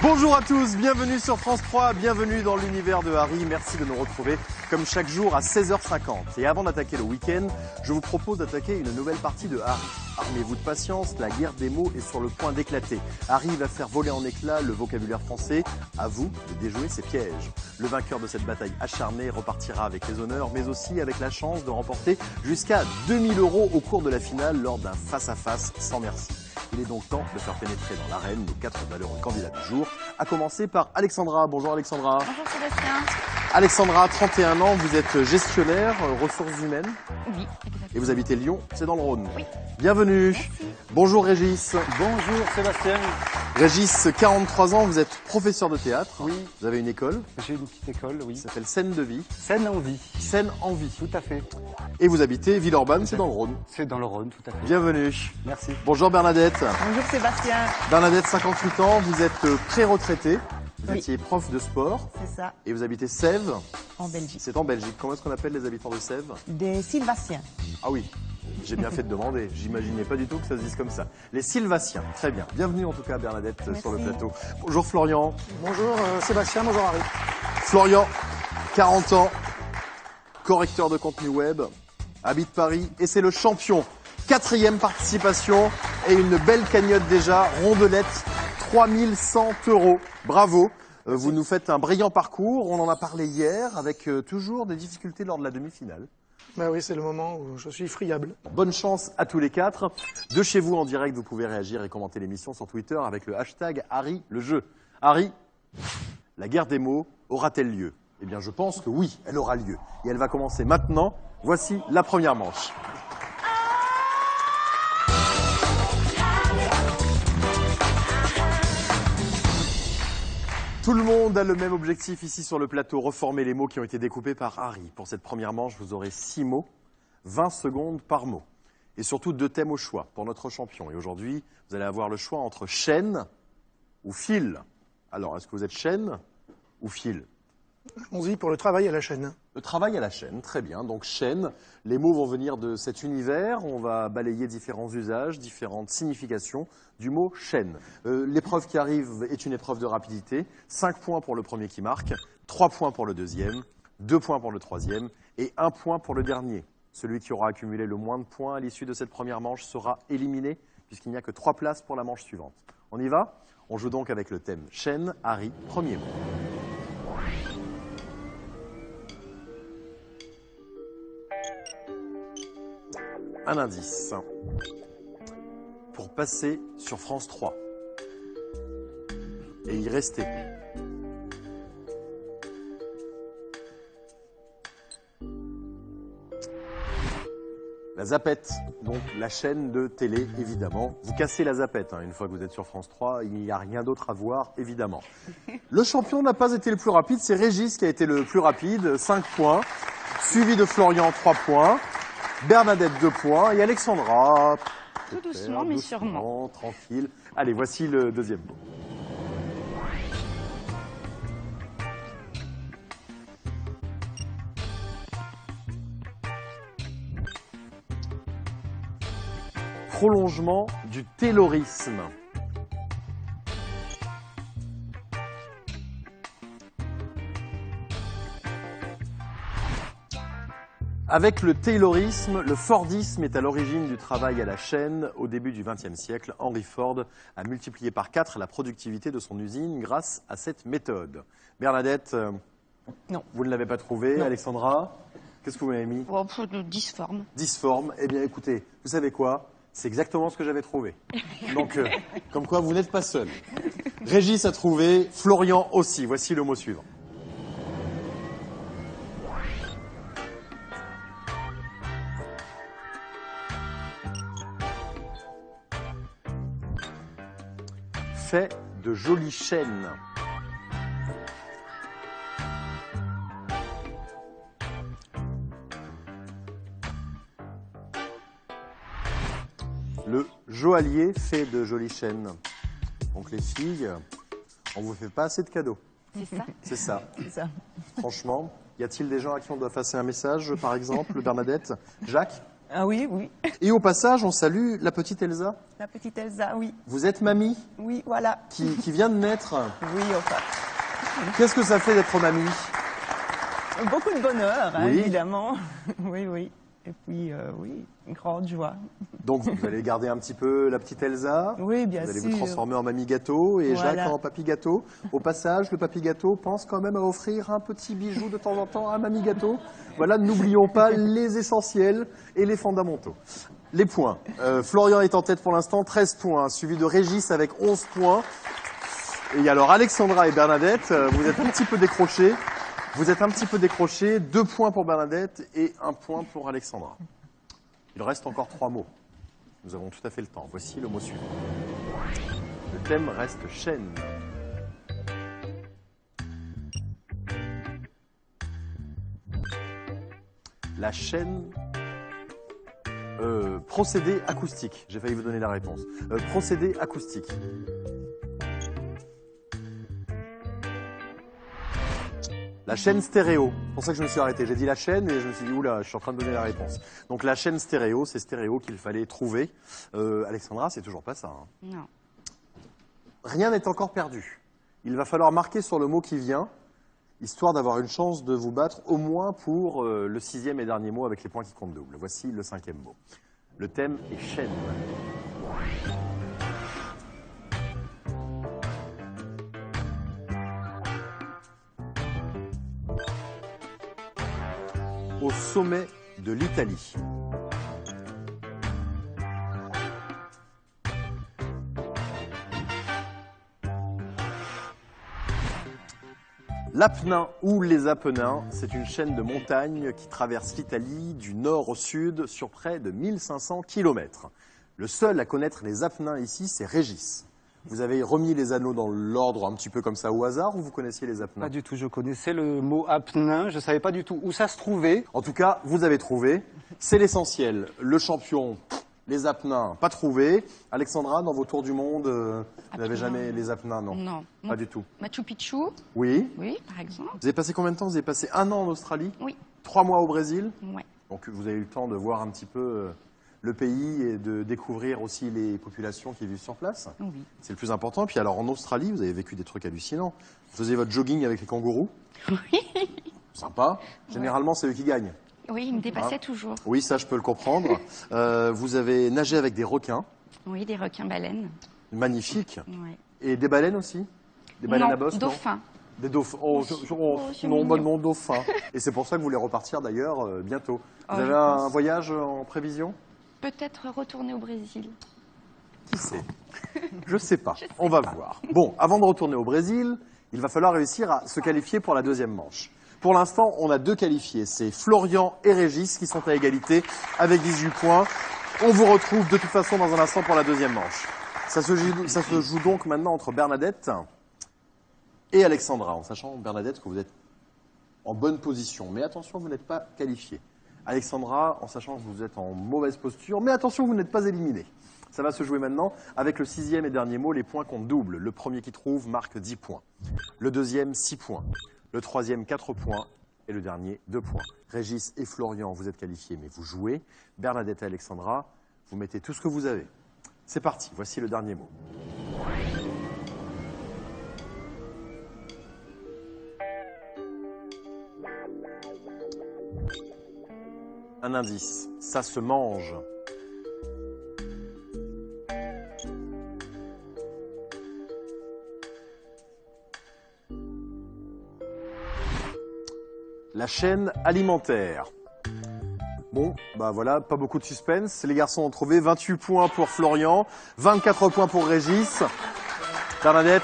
Bonjour à tous, bienvenue sur France 3, bienvenue dans l'univers de Harry. Merci de nous retrouver comme chaque jour à 16h50. Et avant d'attaquer le week-end, je vous propose d'attaquer une nouvelle partie de Harry. Armez-vous de patience, la guerre des mots est sur le point d'éclater. Harry va faire voler en éclats le vocabulaire français. À vous de déjouer ses pièges. Le vainqueur de cette bataille acharnée repartira avec les honneurs, mais aussi avec la chance de remporter jusqu'à 2000 € au cours de la finale lors d'un face-à-face sans merci. Il est donc temps de faire pénétrer dans l'arène nos 4 valeureux candidats du jour, à commencer par Alexandra. Bonjour Alexandra. Bonjour Sébastien. Alexandra, 31 ans, vous êtes gestionnaire, ressources humaines. Oui, exactement. Et vous habitez Lyon, c'est dans le Rhône. Oui. Bienvenue. Merci. Bonjour Régis. Bonjour Sébastien. Régis, 43 ans, vous êtes professeur de théâtre. Oui. Vous avez une école. J'ai une petite école, oui. Ça s'appelle Scène de vie. Scène en vie. Scène en vie. Tout à fait. Et vous habitez Villeurbanne, c'est dans le Rhône. C'est dans le Rhône, tout à fait. Bienvenue. Merci. Bonjour Bernadette. Bonjour Sébastien. Bernadette, 58 ans, vous êtes pré-retraitée. Vous Oui. étiez prof de sport C'est ça, et vous habitez Sèvres. en Belgique. C'est en Belgique. Comment est-ce qu'on appelle les habitants de Sèvres? Des Sylvaciens. Ah oui, j'ai bien fait de demander. J'imaginais pas du tout que ça se dise comme ça. Les Sylvaciens. Très bien. Bienvenue en tout cas Bernadette Merci. sur le plateau. Bonjour Florian. Bonjour Sébastien, bonjour Harry. Florian, 40 ans, correcteur de contenu web, habite Paris et c'est le champion. 4e participation et une belle cagnotte déjà, rondelette, 3100 €. Bravo. Vous nous faites un brillant parcours. On en a parlé hier avec toujours des difficultés lors de la demi-finale. Bah oui, c'est le moment où je suis friable. Bonne chance à tous les 4. De chez vous en direct, vous pouvez réagir et commenter l'émission sur Twitter avec le hashtag Harry le jeu. Harry, la guerre des mots aura-t-elle lieu? Eh bien, je pense que oui, elle aura lieu. Et elle va commencer maintenant. Voici la première manche. Tout le monde a le même objectif ici sur le plateau, reformer les mots qui ont été découpés par Harry. Pour cette première manche, vous aurez 6 mots, 20 secondes par mot. Et surtout 2 thèmes au choix pour notre champion. Et aujourd'hui, vous allez avoir le choix entre chaîne ou fil. Alors, est-ce que vous êtes chaîne ou fil? Allons-y pour le travail à la chaîne. Le travail à la chaîne, très bien. Donc chaîne, les mots vont venir de cet univers. On va balayer différents usages, différentes significations du mot chaîne. L'épreuve qui arrive est une épreuve de rapidité. 5 points pour le premier qui marque, 3 points pour le deuxième, 2 points pour le troisième et 1 point pour le dernier. Celui qui aura accumulé le moins de points à l'issue de cette première manche sera éliminé puisqu'il n'y a que 3 places pour la manche suivante. On y va? On joue donc avec le thème chaîne. Harry, premier mot. Un indice. Pour passer sur France 3 et y rester. La zapette, donc la chaîne de télé, évidemment. Vous cassez la zapette une fois que vous êtes sur France 3, il n'y a rien d'autre à voir, évidemment. Le champion n'a pas été le plus rapide, c'est Régis qui a été le plus rapide, 5 points, suivi de Florian, 3 points. Bernadette, 2 points. Et Alexandra. Tout doucement, mais sûrement. Tranquille. Allez, voici le deuxième mot. Prolongement du taylorisme. Avec le taylorisme, le Fordisme est à l'origine du travail à la chaîne. Au début du XXe siècle, Henry Ford a multiplié par 4 la productivité de son usine grâce à cette méthode. Bernadette, Non. vous ne l'avez pas trouvé. Non. Alexandra, qu'est-ce que vous m'avez mis? Oh, disforme. Disforme. Eh bien, écoutez, vous savez quoi? C'est exactement ce que j'avais trouvé. Donc, comme quoi, vous n'êtes pas seul. Régis a trouvé, Florian aussi. Voici le mot suivant. Fait de jolies chaînes. Le joaillier fait de jolies chaînes. Donc les filles, on vous fait pas assez de cadeaux. C'est ça? C'est ça. C'est ça. Franchement, y a-t-il des gens à qui on doit passer un message, par exemple, Bernadette? Jacques? Ah oui, oui. Et au passage, on salue la petite Elsa. La petite Elsa, oui. Vous êtes mamie Oui, voilà. qui vient de naître. Oui, enfin. Qu'est-ce que ça fait d'être mamie? Beaucoup de bonheur, hein, Oui. évidemment. Oui, oui. Et puis, oui, une grande joie. Donc vous allez garder un petit peu la petite Elsa. Oui, bien Vous allez sûr. vous transformer en mamie gâteau et Voilà. Jacques en papy gâteau. Au passage, le papy gâteau pense quand même à offrir un petit bijou de temps en temps à mamie gâteau. Voilà, n'oublions pas les essentiels et les fondamentaux. Les points. Florian est en tête pour l'instant, 13 points, suivi de Régis avec 11 points. Et alors Alexandra et Bernadette, vous êtes un petit peu décrochés. Vous êtes un petit peu décrochés, 2 points pour Bernadette et 1 point pour Alexandra. Il reste encore 3 mots. Nous avons tout à fait le temps. Voici le mot suivant. Le thème reste chaîne. La chaîne. Procédé acoustique. J'ai failli vous donner la réponse. Procédé acoustique. La chaîne stéréo. C'est pour ça que je me suis arrêté. J'ai dit la chaîne et je me suis dit, oula, je suis en train de donner la réponse. Donc la chaîne stéréo, c'est stéréo qu'il fallait trouver. Alexandra, c'est toujours pas ça. Hein. Non. Rien n'est encore perdu. Il va falloir marquer sur le mot qui vient, histoire d'avoir une chance de vous battre au moins pour le 6e et dernier mot avec les points qui comptent double. Voici le 5e mot. Le thème est chaîne. Au sommet de l'Italie. L'Apennin ou les Apennins, c'est une chaîne de montagnes qui traverse l'Italie du nord au sud sur près de 1500 km. Le seul à connaître les Apennins ici, c'est Régis. Vous avez remis les anneaux dans l'ordre un petit peu comme ça au hasard ou vous connaissiez les Apennins? Pas du tout, je connaissais le mot Apennin, je ne savais pas du tout où ça se trouvait. En tout cas, vous avez trouvé. C'est l'essentiel. Le champion, les Apennins, pas trouvé. Alexandra, dans vos tours du monde, vous n'avez jamais les Apennins, non? Non. Pas du tout. Machu Picchu, Oui. oui, par exemple. Vous avez passé combien de temps? Vous avez passé 1 an en Australie? Oui. 3 mois au Brésil? Ouais. Donc vous avez eu le temps de voir un petit peu le pays et de découvrir aussi les populations qui vivent sur place. Oui. C'est le plus important. Puis alors en Australie, vous avez vécu des trucs hallucinants. Vous faisiez votre jogging avec les kangourous. Oui. Sympa. Généralement, c'est eux qui gagnent. Oui, il me dépassait toujours. Oui, ça, je peux le comprendre. Vous avez nagé avec des requins. Oui, des requins-baleines. Magnifique. Ouais. Et des baleines aussi? Des baleines Non, à bosse, non? dauphins. Des dauphins. Oh, c'est non, mignon. bah non, dauphins. Et c'est pour ça que vous voulez repartir d'ailleurs bientôt. Vous Oh, avez je un pense. voyage en prévision? Peut-être retourner au Brésil. Qui sait? Je sais pas. On va voir. Bon, avant de retourner au Brésil, il va falloir réussir à se qualifier pour la deuxième manche. Pour l'instant, on a 2 qualifiés. C'est Florian et Régis qui sont à égalité avec 18 points. On vous retrouve de toute façon dans un instant pour la deuxième manche. Ça se joue donc maintenant entre Bernadette et Alexandra, en sachant, Bernadette, que vous êtes en bonne position. Mais attention, vous n'êtes pas qualifié. Alexandra, en sachant que vous êtes en mauvaise posture. Mais attention, vous n'êtes pas éliminé. Ça va se jouer maintenant avec le 6e et dernier mot. Les points comptent double. Le premier qui trouve marque 10 points. Le deuxième, 6 points. Le troisième, 4 points. Et le dernier, 2 points. Régis et Florian, vous êtes qualifiés, mais vous jouez. Bernadette et Alexandra, vous mettez tout ce que vous avez. C'est parti, voici le dernier mot. Un indice, ça se mange. La chaîne alimentaire. Bon, bah voilà, pas beaucoup de suspense. Les garçons ont trouvé 28 points pour Florian, 24 points pour Régis. Bernadette,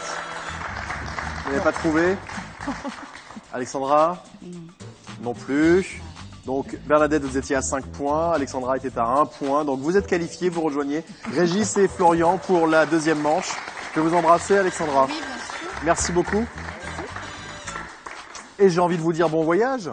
vous n'avez pas trouvé? Alexandra? Non plus. Donc Bernadette, vous étiez à 5 points, Alexandra était à 1 point. Donc vous êtes qualifiés, vous rejoignez Régis et Florian pour la deuxième manche. Je vais vous embrasser, Alexandra. Oui, bien sûr. Merci beaucoup. Et j'ai envie de vous dire bon voyage.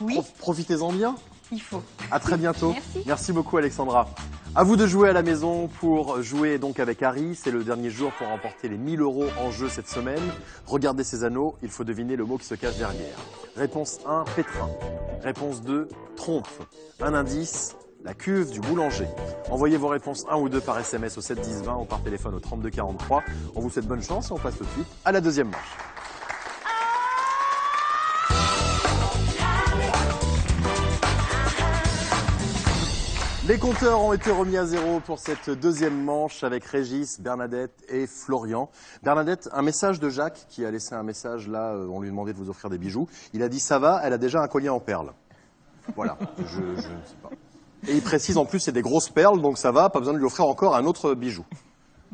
Oui, Profitez-en bien. il faut. À très bientôt. Merci. Merci beaucoup, Alexandra. À vous de jouer à la maison pour jouer donc avec Harry. C'est le dernier jour pour remporter les 1000 € en jeu cette semaine. Regardez ces anneaux, il faut deviner le mot qui se cache derrière. Réponse 1, pétrin. Réponse 2, trompe. Un indice, la cuve du boulanger. Envoyez vos réponses 1 ou 2 par SMS au 7 10 20 ou par téléphone au 32 43. On vous souhaite bonne chance et on passe tout de suite à la deuxième manche. Les compteurs ont été remis à zéro pour cette deuxième manche avec Régis, Bernadette et Florian. Bernadette, un message de Jacques qui a laissé un message là, on lui demandait de vous offrir des bijoux. Il a dit ça va, elle a déjà un collier en perles. Voilà, je ne sais pas. Et il précise en plus c'est des grosses perles, donc ça va, pas besoin de lui offrir encore un autre bijou.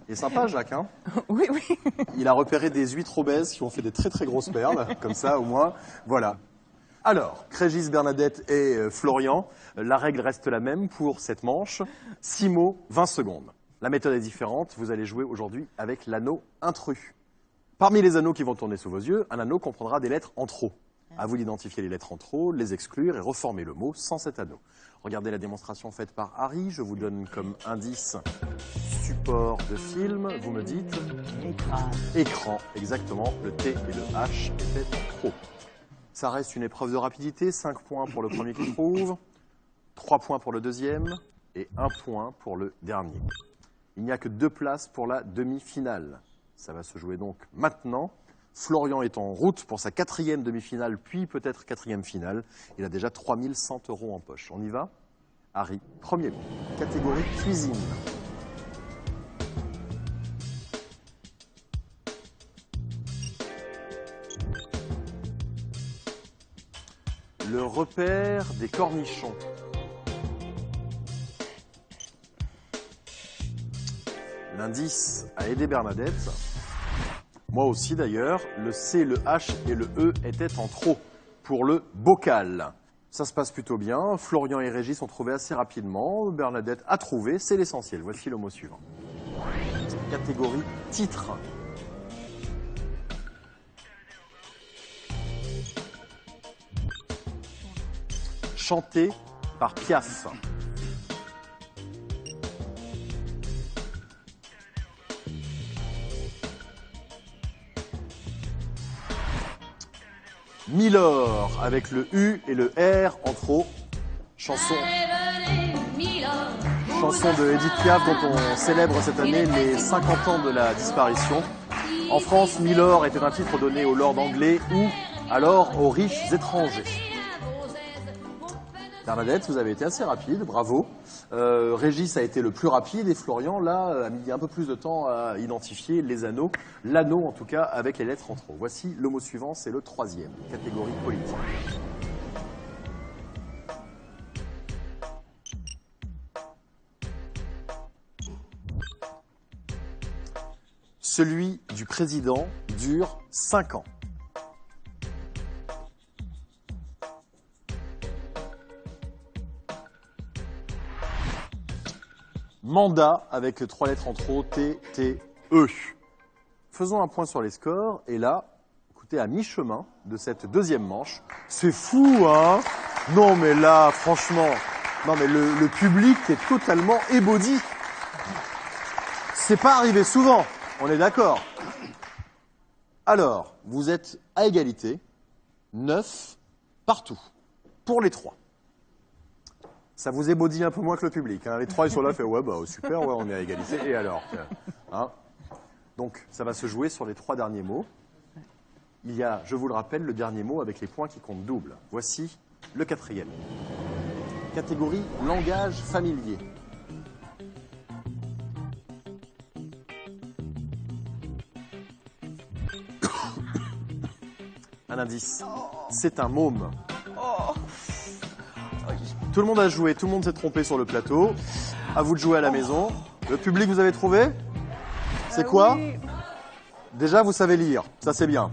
Il est sympa Jacques, hein? Oui, oui. Il a repéré des huîtres obèses qui ont fait des très très grosses perles, comme ça au moins, voilà. Alors, Régis, Bernadette et Florian, la règle reste la même pour cette manche. 6 mots, 20 secondes. La méthode est différente, vous allez jouer aujourd'hui avec l'anneau intrus. Parmi les anneaux qui vont tourner sous vos yeux, un anneau comprendra des lettres en trop. À vous d'identifier les lettres en trop, les exclure et reformer le mot sans cet anneau. Regardez la démonstration faite par Harry, je vous donne comme indice support de film, vous me dites Écran. écran, exactement, le T et le H étaient en trop. Ça reste une épreuve de rapidité, 5 points pour le premier qui trouve, 3 points pour le deuxième et 1 point pour le dernier. Il n'y a que 2 places pour la demi-finale. Ça va se jouer donc maintenant. Florian est en route pour sa 4e demi-finale, puis peut-être 4e finale. Il a déjà 3100 € en poche. On y va? Harry, premier mot. Catégorie cuisine. Le repère des cornichons. L'indice a aidé Bernadette. Moi aussi d'ailleurs, le C, le H et le E étaient en trop pour le bocal. Ça se passe plutôt bien. Florian et Régis ont trouvé assez rapidement. Bernadette a trouvé, c'est l'essentiel. Voici le mot suivant. Catégorie titre. Chanté par Piaf. Milord, avec le U et le R en trop. Chanson de Edith Piaf dont on célèbre cette année les 50 ans de la disparition. En France, Milord était un titre donné aux lords anglais ou alors aux riches étrangers. Bernadette, vous avez été assez rapide, bravo. Régis a été le plus rapide et Florian, là, a mis un peu plus de temps à identifier les anneaux. L'anneau, en tout cas, avec les lettres en trop. Voici le mot suivant, c'est le 3e, catégorie politique. Celui du président dure 5 ans. Mandat avec 3 lettres en trop, T, T, E. Faisons un point sur les scores. Et là, écoutez, à mi-chemin de cette deuxième manche, c'est fou, hein? Non, mais là, franchement, non, mais le public est totalement ébaudi. C'est pas arrivé souvent, on est d'accord. Alors, vous êtes à égalité, 9 partout, pour les 3. Ça vous ébaudit un peu moins que le public. Hein. Les 3, ils sont là, fait ouais, bah super, ouais, on est à égalité. Et alors hein. Donc, ça va se jouer sur les 3 derniers mots. Il y a, je vous le rappelle, le dernier mot avec les points qui comptent double. Voici le 4e. Catégorie langage familier. Un indice. C'est un môme. Tout le monde a joué, tout le monde s'est trompé sur le plateau. À vous de jouer à la maison. Le public, vous avez trouvé? C'est quoi? Oui. Déjà, vous savez lire. Ça, c'est bien.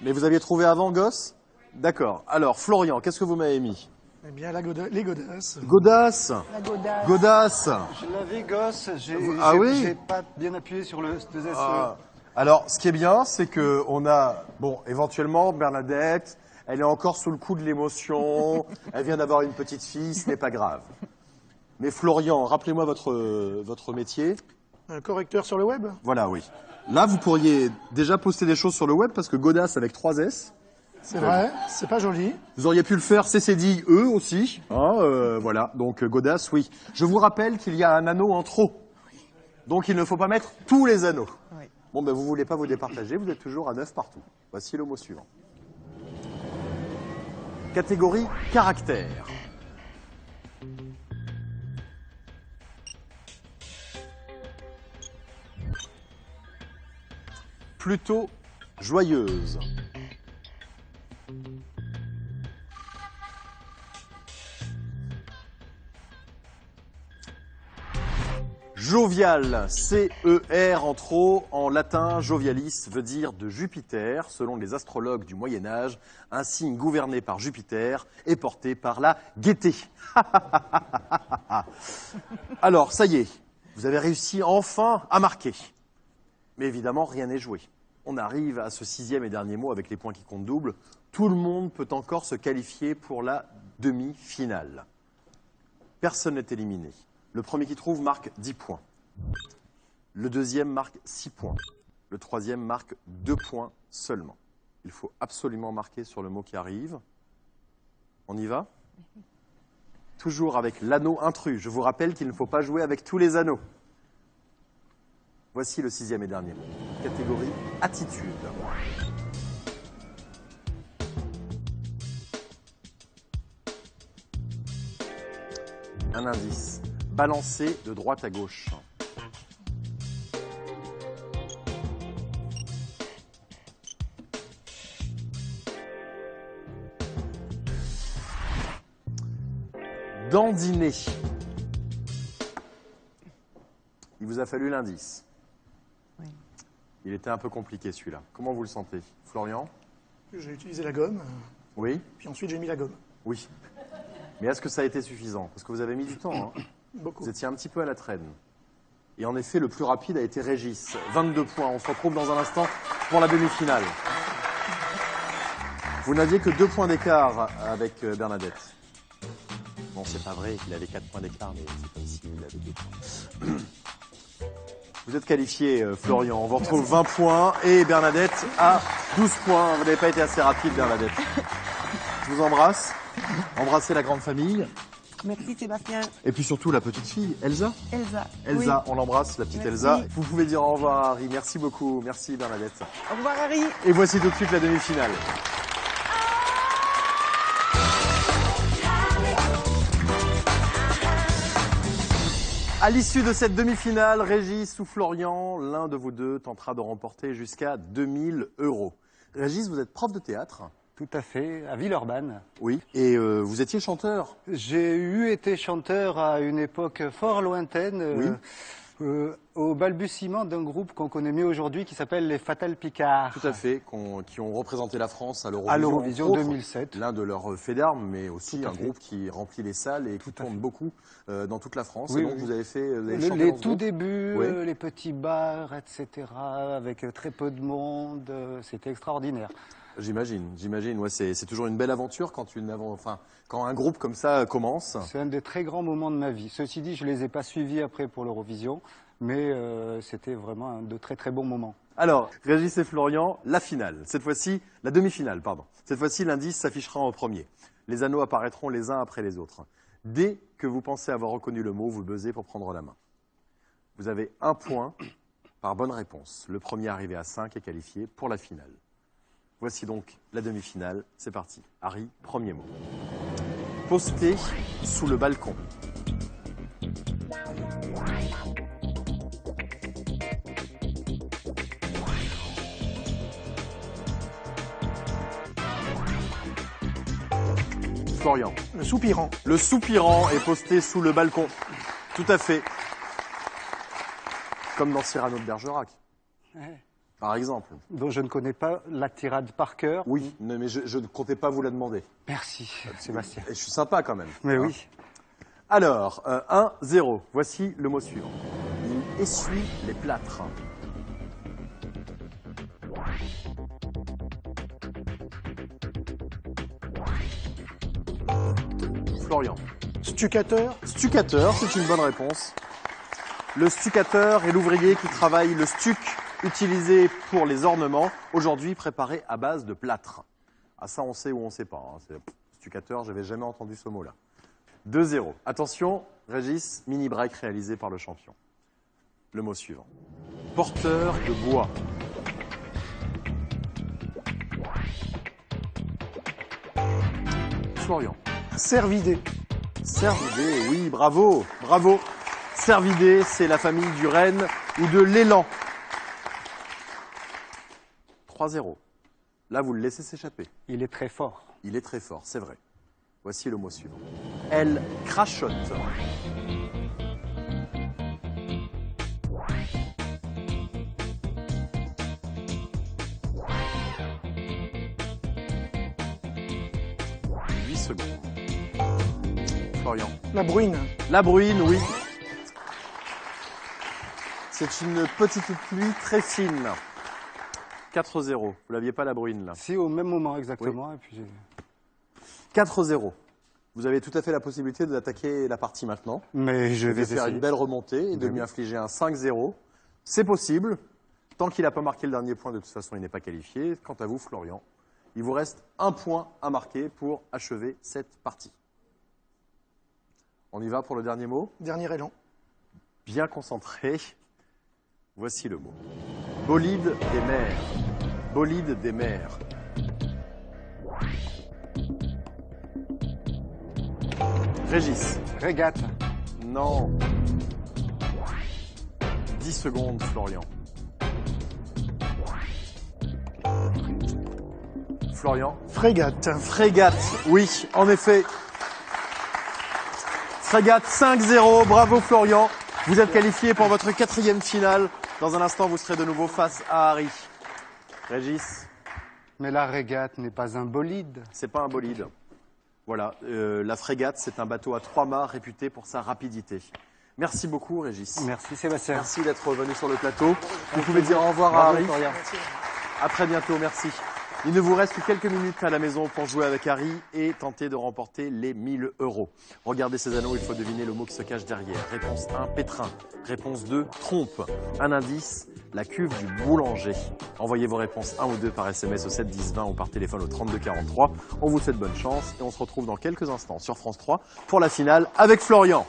Mais vous aviez trouvé avant, gosse? D'accord. Alors, Florian, qu'est-ce que vous m'avez mis? Eh bien, les godasses. Godasse. La godasse. Godasse. Je l'avais, gosse, Ah oui? j'ai pas bien appuyé sur le 2 S. Alors, ce qui est bien, c'est que on a, bon, éventuellement, Bernadette, elle est encore sous le coup de l'émotion, elle vient d'avoir une petite fille, ce n'est pas grave. Mais Florian, rappelez-moi votre métier. Un correcteur sur le web? Voilà, oui. Là, vous pourriez déjà poster des choses sur le web parce que Godasse avec 3 S, C'est vrai, c'est pas joli. Vous auriez pu le faire, c'est dit, eux aussi. Hein, voilà, donc Godas, oui. Je vous rappelle qu'il y a un anneau en trop. Donc il ne faut pas mettre tous les anneaux. Oui. Bon, ben vous voulez pas vous départager, vous êtes toujours à 9 partout. Voici le mot suivant. Catégorie caractère. Plutôt joyeuse. Jovial, C-E-R en trop, en latin, jovialis veut dire de Jupiter, selon les astrologues du Moyen-Âge, un signe gouverné par Jupiter et porté par la gaieté. Alors, ça y est, vous avez réussi enfin à marquer. Mais évidemment, rien n'est joué. On arrive à ce 6e et dernier mot avec les points qui comptent double. Tout le monde peut encore se qualifier pour la demi-finale. Personne n'est éliminé. Le premier qui trouve marque 10 points. Le deuxième marque 6 points. Le troisième marque 2 points seulement. Il faut absolument marquer sur le mot qui arrive. On y va? Toujours avec l'anneau intrus. Je vous rappelle qu'il ne faut pas jouer avec tous les anneaux. Voici le 6e et dernier mot. Catégorie attitude. Un indice. Balancer de droite à gauche. Dandiner. Il vous a fallu l'indice. Oui. Il était un peu compliqué celui-là. Comment vous le sentez, Florian? J'ai utilisé la gomme, Oui? puis ensuite j'ai mis la gomme. Oui. Mais est-ce que ça a été suffisant? Parce que vous avez mis du temps. Hein. Beaucoup. Vous étiez un petit peu à la traîne. Et en effet, le plus rapide a été Régis. 22 points. On se retrouve dans un instant pour la demi-finale. Vous n'aviez que 2 points d'écart avec Bernadette. Bon, c'est pas vrai, il avait 4 points d'écart, mais c'est comme si il avait 2 points. Vous êtes qualifié, Florian. On vous retrouve 20 points et Bernadette a 12 points. Vous n'avez pas été assez rapide, Bernadette. Je vous embrasse. Embrassez la grande famille. Merci Sébastien. Et puis surtout la petite fille, Elsa. Elsa. Elsa, on l'embrasse, la petite Merci. Elsa. Vous pouvez dire au revoir à Harry. Merci beaucoup. Merci Bernadette. Au revoir Harry. Et voici tout de suite la demi-finale. À l'issue de cette demi-finale, Régis ou Florian, l'un de vous deux tentera de remporter jusqu'à 2000 €. Régis, vous êtes prof de théâtre? Tout à fait, à Villeurbanne. Oui. Et vous étiez chanteur? J'ai été chanteur à une époque fort lointaine, Oui. au balbutiement d'un groupe qu'on connaît mieux aujourd'hui qui s'appelle les Fatal Picards. Tout à fait, qui ont représenté la France à l'Eurovision. À l'Eurovision entre autres. 2007. L'un de leurs faits d'armes, mais aussi Tout à un fait. groupe qui remplit les salles et qui Tout à tourne fait. beaucoup dans toute la France. Oui, et donc oui. vous avez fait vous avez chanté Les dans ce tout groupe. débuts, Oui. les petits bars, etc., avec très peu de monde, c'était extraordinaire. J'imagine. Ouais, c'est toujours une belle aventure quand quand un groupe comme ça commence. C'est un des très grands moments de ma vie. Ceci dit, je ne les ai pas suivis après pour l'Eurovision, mais c'était vraiment un de très très bons moments. Alors, Régis et Florian, la finale. Cette fois-ci, la demi-finale, pardon. Cette fois-ci, l'indice s'affichera en premier. Les anneaux apparaîtront les uns après les autres. Dès que vous pensez avoir reconnu le mot, vous buzzez pour prendre la main. Vous avez 1 point par bonne réponse. Le premier arrivé à 5 est qualifié pour la finale. Voici donc la demi-finale. C'est parti. Harry, premier mot. Posté sous le balcon. Florian. Le soupirant. Le soupirant est posté sous le balcon. Tout à fait. Comme dans Cyrano de Bergerac, Ouais. par exemple. Dont je ne connais pas la tirade par cœur. Oui, mais je ne comptais pas vous la demander. Merci, Sébastien. Et je suis sympa quand même. Mais Hein. oui. Alors, 1-0. Voici le mot suivant. Il essuie les plâtres. Florian. Stuccateur. Stuccateur, c'est une bonne réponse. Le stuccateur est l'ouvrier qui travaille le stuc utilisé pour les ornements, aujourd'hui préparé à base de plâtre. Ah, ça, on sait ou on ne sait pas. Hein. Stucateur, je n'avais jamais entendu ce mot-là. 2-0. Attention, Régis, mini break réalisé par le champion. Le mot suivant. Porteur de bois. Florian. Cervidé. Cervidé, oui, bravo, bravo. Cervidé, c'est la famille du renne ou de l'élan. 3-0. Là, vous le laissez s'échapper. Il est très fort. Il est très fort, c'est vrai. Voici le mot suivant. Elle crachote. Secondes. Florian. La bruine. La bruine, oui. C'est une petite pluie très fine. 4-0. Vous l'aviez pas la bruine là. Si, au même moment exactement. Oui. Et puis 4-0. Vous avez tout à fait la possibilité d'attaquer la partie maintenant. mais je De vais faire essayer. une belle remontée et de lui infliger un 5-0. C'est possible. Tant qu'il n'a pas marqué le dernier point, de toute façon, il n'est pas qualifié. Quant à vous, Florian, il vous reste un point à marquer pour achever cette partie. On y va pour le dernier mot? Dernier élan. Bien concentré. Voici le mot. Bolide des mers. Bolide des mers. Régis. Régate. Non. 10 secondes, Florian. Florian. Frégate. Frégate, oui, en effet. Frégate 5-0, bravo Florian. Vous êtes qualifié pour votre 4e finale. Dans un instant, vous serez de nouveau face à Harry. Régis, Mais la régate n'est pas un bolide. c'est pas un bolide. Voilà, la frégate, c'est un bateau à 3 mâts réputé pour sa rapidité. Merci beaucoup, Régis. Merci Sébastien. Merci d'être venu sur le plateau. Vous pouvez dire au revoir à Bravo, Harry. Florian. À très bientôt, merci. Il ne vous reste que quelques minutes à la maison pour jouer avec Harry et tenter de remporter les 1000 €. Regardez ces anneaux, il faut deviner le mot qui se cache derrière. Réponse 1, pétrin. Réponse 2, trompe. Un indice, la cuve du boulanger. Envoyez vos réponses 1 ou 2 par SMS au 7 10 20 ou par téléphone au 32 43. On vous souhaite bonne chance et on se retrouve dans quelques instants sur France 3 pour la finale avec Florian.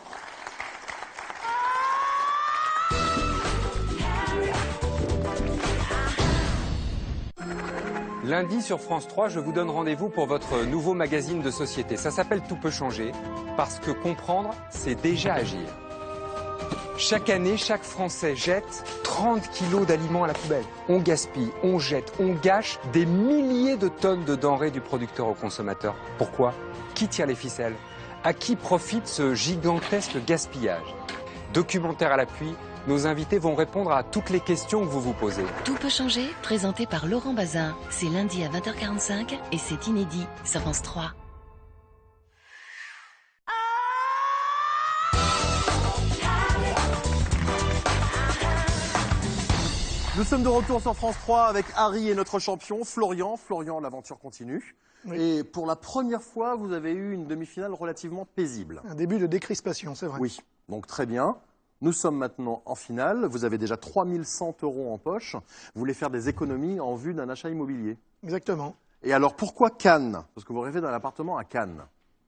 Lundi sur France 3, je vous donne rendez-vous pour votre nouveau magazine de société. Ça s'appelle Tout peut changer, parce que comprendre, c'est déjà agir. Chaque année, chaque Français jette 30 kilos d'aliments à la poubelle. On gaspille, on jette, on gâche des milliers de tonnes de denrées du producteur au consommateur. Pourquoi? Qui tire les ficelles? À qui profite ce gigantesque gaspillage? Documentaire à l'appui, nos invités vont répondre à toutes les questions que vous vous posez. Tout peut changer, présenté par Laurent Bazin. C'est lundi à 20h45 et c'est inédit sur France 3. Nous sommes de retour sur France 3 avec Harry et notre champion Florian. Florian, l'aventure continue. Oui. Et pour la première fois, vous avez eu une demi-finale relativement paisible. Un début de décrispation, c'est vrai. Oui, donc très bien. Nous sommes maintenant en finale. Vous avez déjà 3100 € en poche. Vous voulez faire des économies en vue d'un achat immobilier. Exactement. Et alors, pourquoi Cannes? Parce que vous rêvez d'un appartement à Cannes.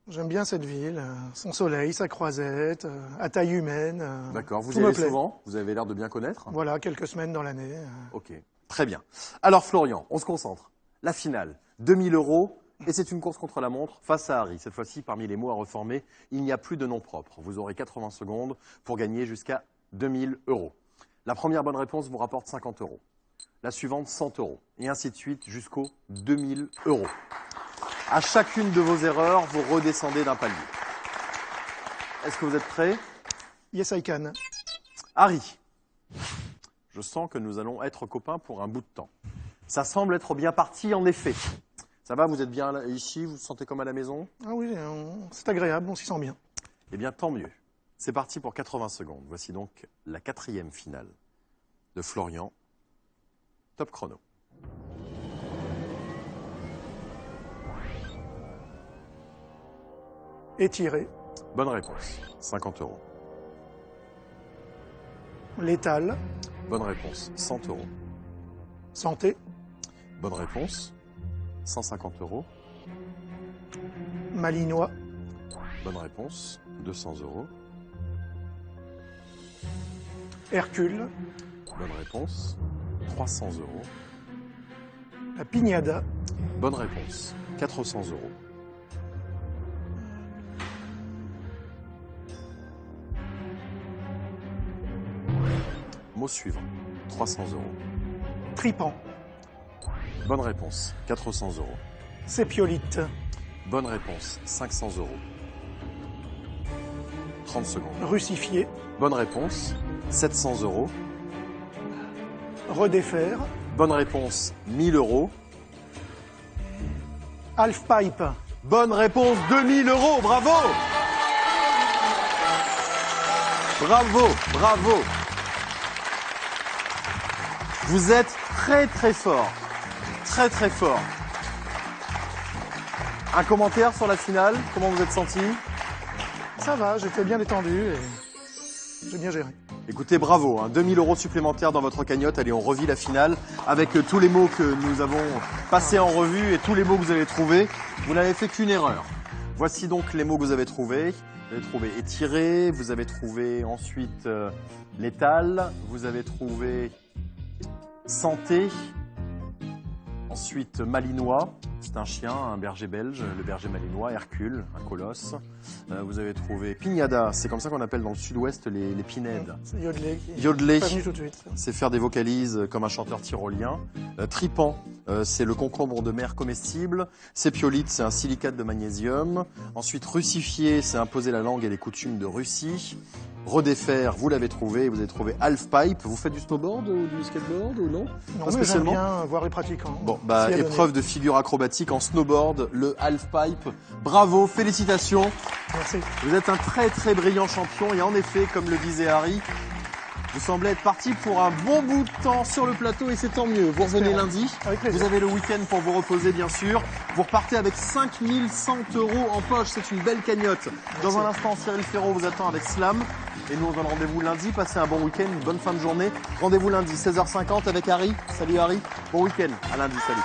J'aime bien cette ville, son soleil, sa croisette, à taille humaine. D'accord, vous tout y me allez plaît. souvent? Vous avez l'air de bien connaître? Voilà, quelques semaines dans l'année. Ok, très bien. Alors Florian, on se concentre. La finale, 2000 €. Et c'est une course contre la montre face à Harry. Cette fois-ci, parmi les mots à reformer, il n'y a plus de nom propre. Vous aurez 80 secondes pour gagner jusqu'à 2000 €. La première bonne réponse vous rapporte 50 €. La suivante, 100 €. Et ainsi de suite jusqu'aux 2000 €. À chacune de vos erreurs, vous redescendez d'un palier. Est-ce que vous êtes prêts? Yes, I can. Harry, je sens que nous allons être copains pour un bout de temps. Ça semble être bien parti, en effet. Ça va, vous êtes bien là, ici, vous vous sentez comme à la maison? Ah oui, c'est agréable, on s'y sent bien. Eh bien, tant mieux. C'est parti pour 80 secondes. Voici donc la 4e finale de Florian. Top chrono. Étiré, Bonne réponse. 50 €. létal, Bonne réponse. 100 €. santé, Bonne réponse. 150 €. Malinois. Bonne réponse. 200 €. Hercule. Bonne réponse. 300 €. La Pignada. Bonne réponse. 400 €. Mot suivant. 300 €. Tripan. Bonne réponse. 400 €. Sépiolite. Bonne réponse. 500 €. 30 secondes. Russifié. Bonne réponse. 700 €. Redéfaire. Bonne réponse. 1000 €. Halfpipe. Bonne réponse. 2000 €. Bravo. Bravo. Bravo. Vous êtes très très fort. Très très fort. Un commentaire sur la finale? Comment vous êtes senti? Ça va, j'étais bien détendu et j'ai bien géré. Écoutez, bravo, hein, 2000 € supplémentaires dans votre cagnotte. Allez, on revit la finale avec tous les mots que nous avons passés en revue et tous les mots que vous avez trouvés. Vous n'avez fait qu'une erreur. Voici donc les mots que vous avez trouvés. Vous avez trouvé étiré, vous avez trouvé ensuite létal, vous avez trouvé santé, ensuite malinois, c'est un chien, un berger belge, le berger malinois, Hercule, un colosse. Vous avez trouvé pignada, c'est comme ça qu'on appelle dans le sud-ouest les pinèdes. C'est yodelé. Yodelé. Pas venu tout de suite. C'est faire des vocalises comme un chanteur tyrolien. Tripan, c'est le concombre de mer comestible. Sépiolite, c'est un silicate de magnésium. Ensuite, russifié, c'est imposer la langue et les coutumes de Russie. Redéfaire, vous l'avez trouvé. Vous avez trouvé halfpipe. Vous faites du snowboard ou du skateboard ou non? Non, Pas mais j'aime spécialement. bien voir les pratiquants. Bon, bah, S'y adonner. épreuve de figure acrobatique en snowboard, le halfpipe. Bravo, félicitations. Merci. Vous êtes un très très brillant champion et en effet, comme le disait Harry, vous semblez être parti pour un bon bout de temps sur le plateau et c'est tant mieux. Vous revenez lundi, Avec plaisir. vous avez le week-end pour vous reposer bien sûr. Vous repartez avec 5100 € en poche, c'est une belle cagnotte. Dans un instant, Cyril Ferraud vous attend avec Slam. Et nous on donne rendez-vous lundi, passez un bon week-end, une bonne fin de journée. Rendez-vous lundi, 16h50 avec Harry. Salut Harry, bon week-end, à lundi, salut.